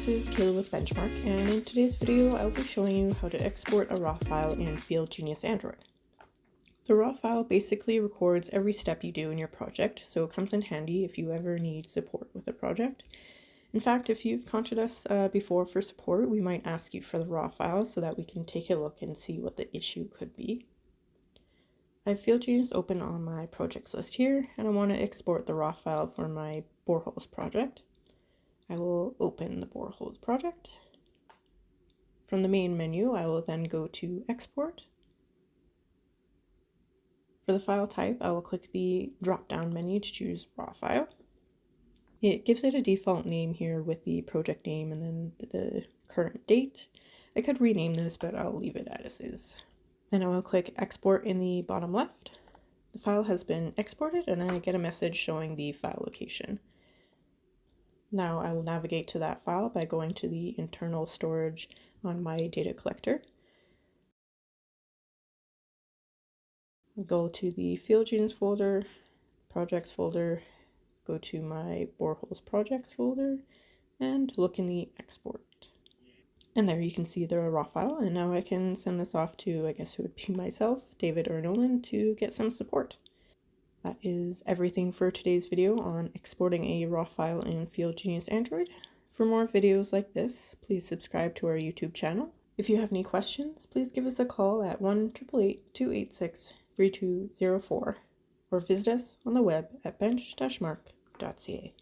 is Kayla with Benchmark, and in today's video I will be showing you how to export a raw file in FieldGenius Android. The raw file basically records every step you do in your project, so it comes in handy if you ever need support with a project. In fact, if you've contacted us before for support, we might ask you for the raw file so that we can take a look and see what the issue could be. I have FieldGenius open on my projects list here, and I want to export the raw file for my boreholes project. I will open the boreholes project. From the main menu, I will then go to Export. For the file type, I will click the drop-down menu to choose raw file. It gives it a default name here with the project name and then the current date. I could rename this, but I'll leave it as is. Then I will click Export in the bottom left. The file has been exported and I get a message showing the file location. Now I will navigate to that file by going to the internal storage on my data collector. I'll go to the FieldGenius folder, projects folder, go to my boreholes projects folder, and look in the export. And there you can see the raw file, and now I can send this off to, I guess it would be myself, David or Nolan, to get some support. That is everything for today's video on exporting a raw file in FieldGenius Android. For more videos like this, please subscribe to our YouTube channel. If you have any questions, please give us a call at 1-888-286-3204 or visit us on the web at bench-mark.ca.